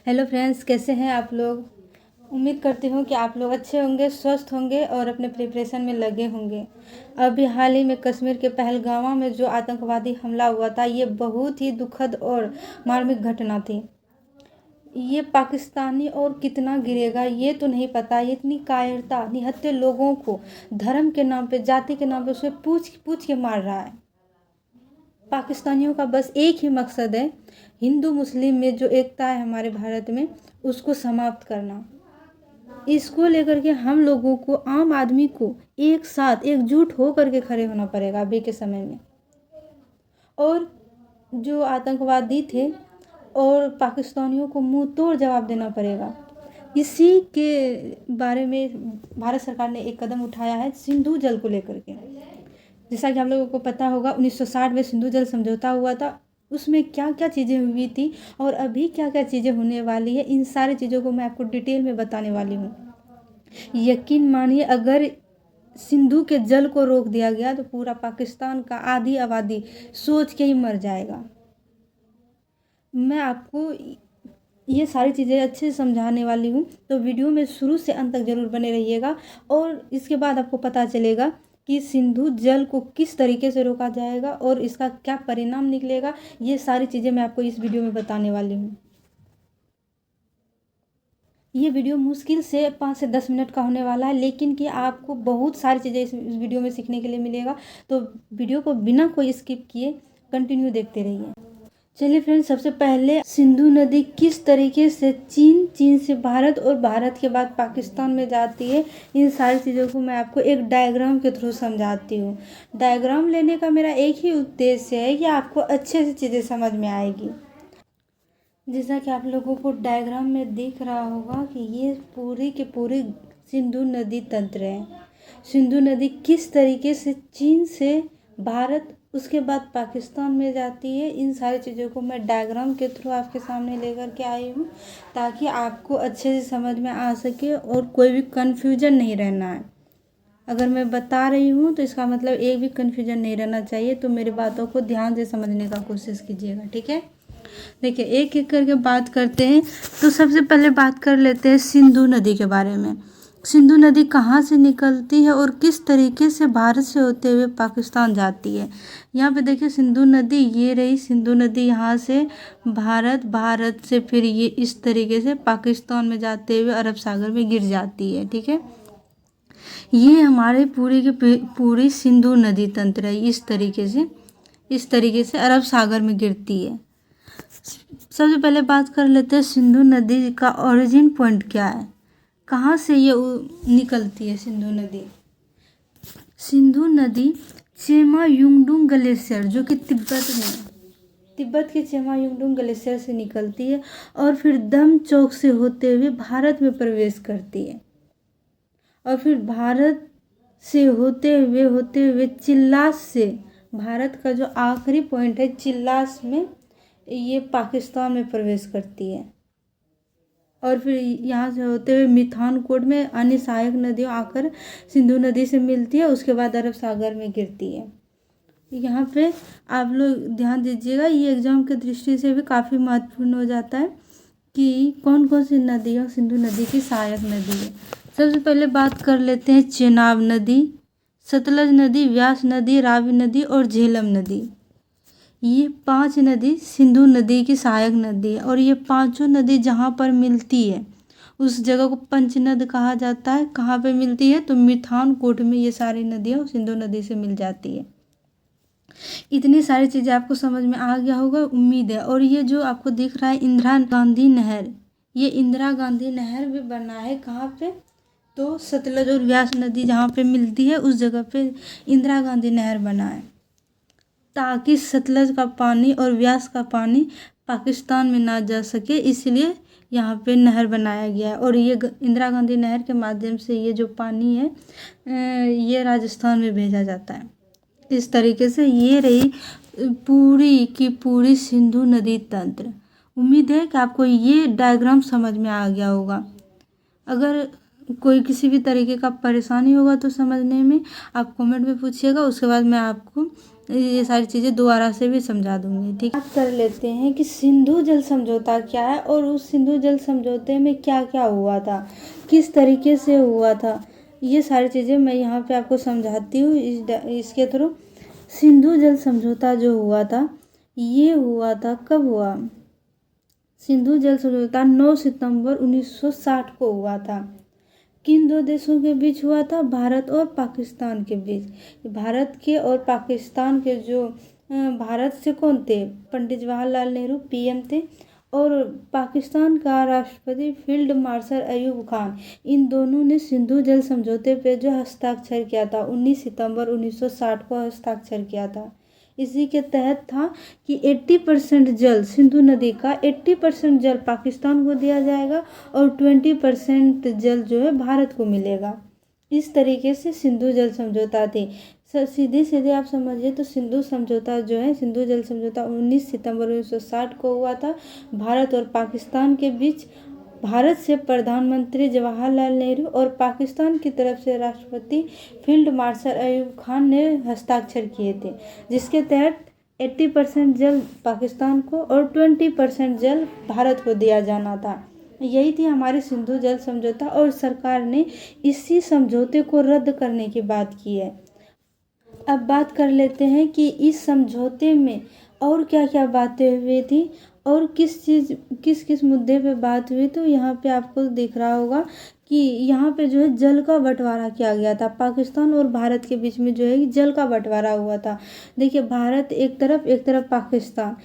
Hello friends, कैसे हैं आप लोग। उम्मीद करती हूँ कि आप लोग अच्छे होंगे, स्वस्थ होंगे और अपने प्रिपरेशन में लगे होंगे। अभी हाल ही में कश्मीर के पहलगाम में जो आतंकवादी हमला हुआ था, ये बहुत ही दुखद और मार्मिक घटना थी। ये पाकिस्तानी और कितना गिरेगा ये तो नहीं पता। ये इतनी कायरता, निहत्थे लोगों को धर्म के नाम पे, जाति के नाम पे उसे पूछ पूछ के मार रहा है। पाकिस्तानियों का बस एक ही मकसद है, हिंदू मुस्लिम में जो एकता है हमारे भारत में, उसको समाप्त करना। इसको लेकर के हम लोगों को, आम आदमी को एक साथ एकजुट हो करके खड़े होना पड़ेगा अभी के समय में। और जो आतंकवादी थे और पाकिस्तानियों को मुंह तोड़ जवाब देना पड़ेगा। इसी के बारे में भारत सरकार ने एक कदम उठाया है सिंधु जल को लेकर के। जैसा कि आप लोगों को पता होगा, 1960 में सिंधु जल समझौता हुआ था। उसमें क्या क्या चीज़ें हुई थी और अभी क्या क्या चीज़ें होने वाली है, इन सारी चीज़ों को मैं आपको डिटेल में बताने वाली हूँ। यकीन मानिए, अगर सिंधु के जल को रोक दिया गया तो पूरा पाकिस्तान का आधी आबादी सोच के ही मर जाएगा। मैं आपको ये सारी चीज़ें अच्छे से समझाने वाली हूँ, तो वीडियो में शुरू से अंत तक जरूर बने रहिएगा। और इसके बाद आपको पता चलेगा कि सिंधु जल को किस तरीके से रोका जाएगा और इसका क्या परिणाम निकलेगा। ये सारी चीज़ें मैं आपको इस वीडियो में बताने वाली हूँ। ये वीडियो मुश्किल से 5 से 10 मिनट का होने वाला है, लेकिन कि आपको बहुत सारी चीज़ें इस वीडियो में सीखने के लिए मिलेगा। तो वीडियो को बिना कोई स्किप किए कंटिन्यू देखते रहिए। चलिए फ्रेंड्स, सबसे पहले सिंधु नदी किस तरीके से चीन से भारत और भारत के बाद पाकिस्तान में जाती है, इन सारी चीज़ों को मैं आपको एक डायग्राम के थ्रू समझाती हूँ। डायग्राम लेने का मेरा एक ही उद्देश्य है कि आपको अच्छे से चीज़ें समझ में आएगी। जैसा कि आप लोगों को डायग्राम में दिख रहा होगा कि ये पूरी के पूरी सिंधु नदी तंत्र है। सिंधु नदी किस तरीके से चीन से भारत, उसके बाद पाकिस्तान में जाती है, इन सारी चीज़ों को मैं डायग्राम के थ्रू आपके सामने लेकर के आई हूँ, ताकि आपको अच्छे से समझ में आ सके और कोई भी कन्फ्यूजन नहीं रहना है। अगर मैं बता रही हूँ तो इसका मतलब एक भी कन्फ्यूजन नहीं रहना चाहिए। तो मेरी बातों को ध्यान से समझने का कोशिश कीजिएगा, ठीक है। देखिए, एक एक करके बात करते हैं। तो सबसे पहले बात कर लेते हैं सिंधु नदी के बारे में। सिंधु नदी कहाँ से निकलती है और किस तरीके से भारत से होते हुए पाकिस्तान जाती है। यहाँ पे देखिए सिंधु नदी, ये रही सिंधु नदी। यहाँ से भारत से फिर ये इस तरीके से पाकिस्तान में जाते हुए अरब सागर में गिर जाती है, ठीक है। ये हमारे पूरी की पूरी सिंधु नदी तंत्र है। इस तरीके से अरब सागर में गिरती है। सबसे पहले बात कर लेते हैं सिंधु नदी का ओरिजिन पॉइंट क्या है, कहाँ से ये निकलती है सिंधु नदी। सिंधु नदी चेमा युंगडुंग ग्लेशियर, जो कि तिब्बत के चेमा युंगडुंग ग्लेशियर से निकलती है और फिर दम चौक से होते हुए भारत में प्रवेश करती है। और फिर भारत से होते हुए चिल्लास से, भारत का जो आखिरी पॉइंट है चिल्लास में, ये पाकिस्तान में प्रवेश करती है। और फिर यहाँ से होते हुए मिथानकोट में अन्य सहायक नदियों आकर सिंधु नदी से मिलती है, उसके बाद अरब सागर में गिरती है। यहाँ पे आप लोग ध्यान दीजिएगा, ये एग्जाम के दृष्टि से भी काफ़ी महत्वपूर्ण हो जाता है कि कौन कौन सी नदियाँ सिंधु नदी की सहायक नदी है। सबसे पहले बात कर लेते हैं चेनाब नदी, सतलज नदी, व्यास नदी, रावी नदी और झेलम नदी। ये 5 नदी सिंधु नदी की सहायक नदी है। और ये पांचों नदी जहाँ पर मिलती है उस जगह को पंचनद कहा जाता है। कहाँ पे मिलती है, तो मिथानकोट में ये सारी नदियाँ सिंधु नदी से मिल जाती है। इतनी सारी चीज़ें आपको समझ में आ गया होगा, उम्मीद है। और ये जो आपको दिख रहा है इंदिरा गांधी नहर, ये इंदिरा गांधी नहर भी बना है कहाँ पे, तो सतलज और व्यास नदी जहाँ पे मिलती है उस जगह पे इंदिरा गांधी नहर बना है, ताकि सतलज का पानी और व्यास का पानी पाकिस्तान में ना जा सके, इसलिए यहाँ पे नहर बनाया गया है। और ये इंदिरा गांधी नहर के माध्यम से ये जो पानी है ये राजस्थान में भेजा जाता है। इस तरीके से ये रही पूरी की पूरी सिंधु नदी तंत्र। उम्मीद है कि आपको ये डायग्राम समझ में आ गया होगा। अगर कोई किसी भी तरीके का परेशानी होगा तो समझने में, आप कमेंट में पूछिएगा, उसके बाद मैं आपको ये सारी चीज़ें दोबारा से भी समझा दूंगी। ठीक, बात कर लेते हैं कि सिंधु जल समझौता क्या है और उस सिंधु जल समझौते में क्या क्या हुआ था, किस तरीके से हुआ था। ये सारी चीज़ें मैं यहाँ पे आपको समझाती हूँ इसके थ्रू। सिंधु जल समझौता जो हुआ था, ये हुआ था, कब हुआ? सिंधु जल समझौता 9 सितंबर 1960 को हुआ था। किन दो देशों के बीच हुआ था? भारत और पाकिस्तान के बीच। भारत के और पाकिस्तान के जो भारत से कौन थे? पंडित जवाहरलाल नेहरू पीएम थे, और पाकिस्तान का राष्ट्रपति फील्ड मार्शल अयूब खान। इन दोनों ने सिंधु जल समझौते पे जो हस्ताक्षर किया था 19 सितंबर 1960 को हस्ताक्षर किया था। इसी के तहत था कि 80% जल, सिंधु नदी का 80% जल पाकिस्तान को दिया जाएगा और 20% जल जो है भारत को मिलेगा। इस तरीके से सिंधु जल समझौता थी। सीधे सीधे आप समझिए तो सिंधु समझौता जो है, सिंधु जल समझौता 19 सितंबर 1960 को हुआ था भारत और पाकिस्तान के बीच। भारत से प्रधानमंत्री जवाहरलाल नेहरू और पाकिस्तान की तरफ से राष्ट्रपति फील्ड मार्शल अयूब खान ने हस्ताक्षर किए थे, जिसके तहत 80% जल पाकिस्तान को और 20% जल भारत को दिया जाना था। यही थी हमारी सिंधु जल समझौता, और सरकार ने इसी समझौते को रद्द करने की बात की है। अब बात कर लेते हैं कि इस समझौते में और क्या क्या बातें हुई थी और किस किस मुद्दे पे बात हुई। तो यहाँ पे आपको दिख रहा होगा कि यहाँ पे जो है जल का बंटवारा किया गया था। पाकिस्तान और भारत के बीच में जो है जल का बंटवारा हुआ था। देखिए, भारत एक तरफ पाकिस्तान।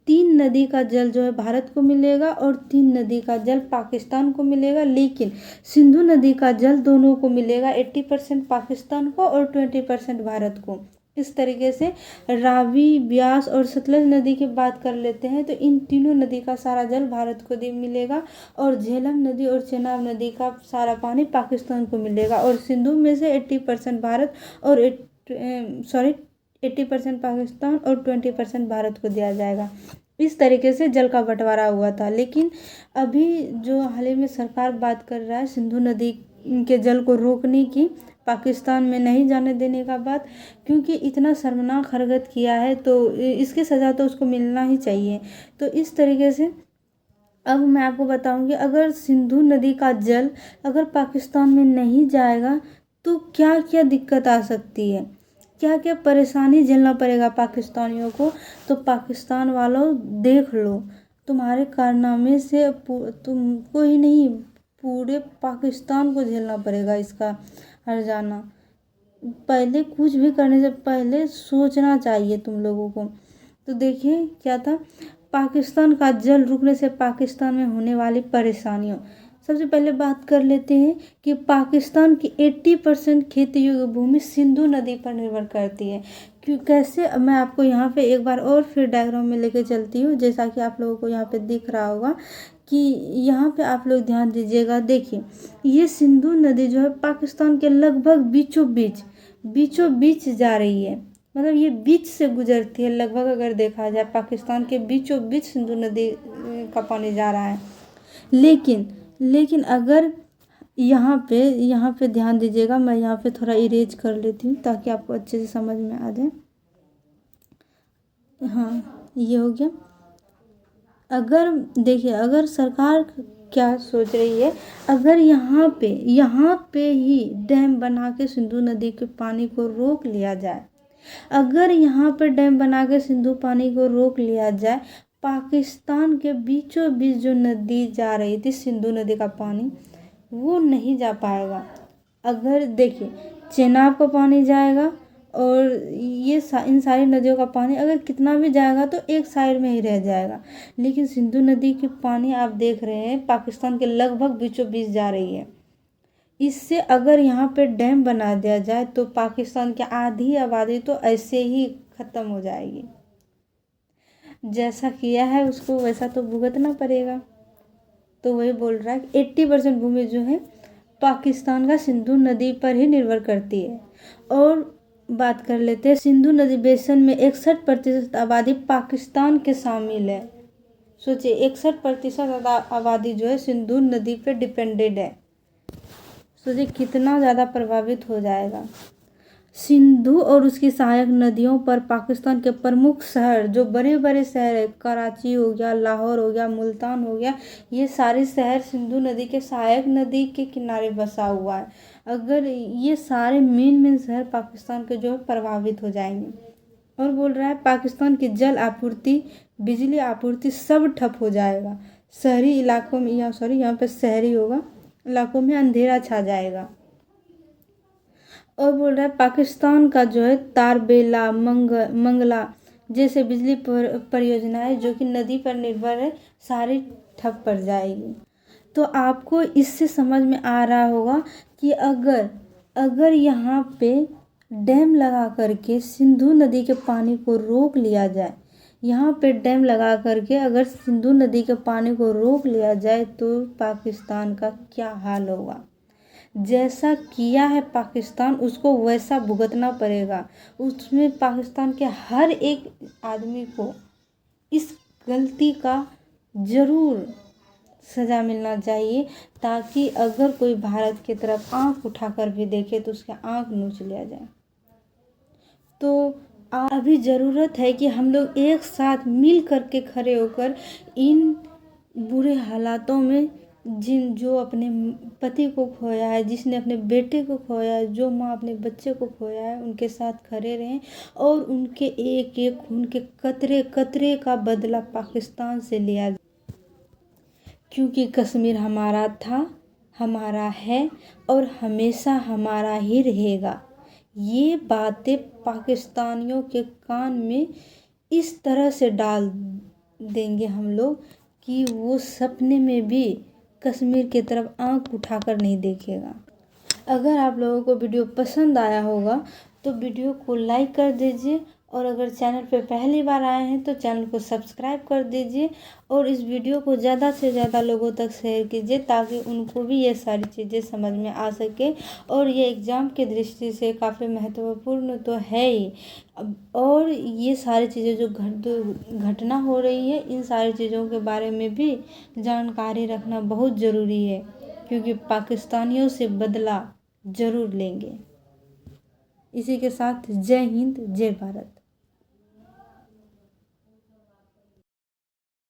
3 नदी का जल जो है भारत को मिलेगा और 3 नदी का जल पाकिस्तान को मिलेगा, लेकिन सिंधु नदी का जल दोनों को मिलेगा, 80% पाकिस्तान को और 20% भारत को। इस तरीके से रावी, ब्यास और सतलज नदी की बात कर लेते हैं तो इन तीनों नदी का सारा जल भारत को मिलेगा, और झेलम नदी और चेनाब नदी का सारा पानी पाकिस्तान को मिलेगा, और सिंधु में से 80% भारत और 80% पाकिस्तान और 20% भारत को दिया जाएगा। इस तरीके से जल का बंटवारा हुआ था। लेकिन अभी जो हाल ही में सरकार बात कर रहा है सिंधु नदी के जल को रोकने की, पाकिस्तान में नहीं जाने देने का बात, क्योंकि इतना शर्मनाक हरकत किया है तो इसकी सज़ा तो उसको मिलना ही चाहिए। तो इस तरीके से अब मैं आपको बताऊंगी, अगर सिंधु नदी का जल अगर पाकिस्तान में नहीं जाएगा तो क्या क्या दिक्कत आ सकती है, क्या क्या परेशानी झेलना पड़ेगा पाकिस्तानियों को। तो पाकिस्तान वालों देख लो, तुम्हारे कारनामे से तुमको ही नहीं पूरे पाकिस्तान को झेलना पड़ेगा इसका हर्जाना। पहले कुछ भी करने से पहले सोचना चाहिए तुम लोगों को। तो देखिए क्या था, पाकिस्तान का जल रुकने से पाकिस्तान में होने वाली परेशानियों। सबसे पहले बात कर लेते हैं कि पाकिस्तान की 80% खेती योग्य भूमि सिंधु नदी पर निर्भर करती है। क्यों, कैसे, मैं आपको यहाँ पे एक बार और फिर डायग्राम में लेके चलती हूँ, जैसा कि आप लोगों को यहाँ पे दिख रहा होगा कि यहाँ पे आप लोग ध्यान दीजिएगा। देखिए, ये सिंधु नदी जो है पाकिस्तान के लगभग बीचों बीच जा रही है, मतलब ये बीच से गुजरती है लगभग। अगर देखा जाए पाकिस्तान के बीचों बीच सिंधु नदी का पानी जा रहा है। लेकिन अगर यहाँ पे ध्यान दीजिएगा, मैं यहाँ पे थोड़ा इरेज कर लेती हूँ ताकि आपको अच्छे से समझ में आ जाए। हाँ, ये हो गया। अगर देखिए, अगर सरकार क्या सोच रही है, अगर यहाँ पे ही डैम बना के सिंधु नदी के पानी को रोक लिया जाए, अगर यहाँ पे डैम बना के सिंधु पानी को रोक लिया जाए, पाकिस्तान के बीचों बीच जो नदी जा रही थी सिंधु नदी का पानी, वो नहीं जा पाएगा। अगर देखिए, चेनाब का पानी जाएगा और ये इन सारी नदियों का पानी अगर कितना भी जाएगा तो एक साइड में ही रह जाएगा। लेकिन सिंधु नदी की पानी आप देख रहे हैं पाकिस्तान के लगभग बीचों बीच जा रही है। इससे अगर यहाँ पे डैम बना दिया जाए तो पाकिस्तान की आधी आबादी तो ऐसे ही ख़त्म हो जाएगी। जैसा किया है उसको वैसा तो भुगतना पड़ेगा। तो वही बोल रहा है कि 80% भूमि जो है पाकिस्तान का सिंधु नदी पर ही निर्भर करती है। और बात कर लेते हैं, सिंधु नदी बेसिन में 61% आबादी पाकिस्तान के शामिल है। सोचिए, 61% आबादी जो है सिंधु नदी पे डिपेंडेड है। सोचिए कितना ज़्यादा प्रभावित हो जाएगा। सिंधु और उसकी सहायक नदियों पर पाकिस्तान के प्रमुख शहर, जो बड़े बड़े शहर है, कराची हो गया, लाहौर हो गया, मुल्तान हो गया, ये सारे शहर सिंधु नदी के सहायक नदी के किनारे बसा हुआ है। अगर ये सारे मेन शहर पाकिस्तान के जो है प्रभावित हो जाएंगे। और बोल रहा है पाकिस्तान की जल आपूर्ति, बिजली आपूर्ति सब ठप हो जाएगा। शहरी इलाकों में यहाँ पे शहरी होगा, इलाकों में अंधेरा छा जाएगा। और बोल रहा है पाकिस्तान का जो है तारबेला, मंगला जैसे बिजली परियोजनाएं जो कि नदी पर निर्भर है, सारी ठप पड़ जाएगी। तो आपको इससे समझ में आ रहा होगा कि अगर यहाँ पे डैम लगा करके सिंधु नदी के पानी को रोक लिया जाए, यहाँ पे डैम लगा करके अगर सिंधु नदी के पानी को रोक लिया जाए तो पाकिस्तान का क्या हाल होगा। जैसा किया है पाकिस्तान, उसको वैसा भुगतना पड़ेगा। उसमें पाकिस्तान के हर एक आदमी को इस गलती का ज़रूर सज़ा मिलना चाहिए, ताकि अगर कोई भारत की तरफ आंख उठाकर भी देखे तो उसका आंख नोच लिया जाए। तो अभी ज़रूरत है कि हम लोग एक साथ मिल करके खड़े होकर इन बुरे हालातों में जो अपने पति को खोया है, जिसने अपने बेटे को खोया है, जो माँ अपने बच्चे को खोया है, उनके साथ खड़े रहें और उनके एक एक खून के कतरे कतरे का बदला पाकिस्तान से लिया जाए। क्योंकि कश्मीर हमारा था, हमारा है और हमेशा हमारा ही रहेगा। ये बातें पाकिस्तानियों के कान में इस तरह से डाल देंगे हम लोग कि वो सपने में भी कश्मीर की तरफ आंख उठाकर नहीं देखेगा। अगर आप लोगों को वीडियो पसंद आया होगा तो वीडियो को लाइक कर दीजिए, और अगर चैनल पे पहली बार आए हैं तो चैनल को सब्सक्राइब कर दीजिए, और इस वीडियो को ज़्यादा से ज़्यादा लोगों तक शेयर कीजिए ताकि उनको भी ये सारी चीज़ें समझ में आ सके। और ये एग्ज़ाम के दृष्टि से काफ़ी महत्वपूर्ण तो है ही, और ये सारी चीज़ें जो घटना हो रही है, इन सारी चीज़ों के बारे में भी जानकारी रखना बहुत ज़रूरी है, क्योंकि पाकिस्तानियों से बदला ज़रूर लेंगे। इसी के साथ जय हिंद, जय भारत।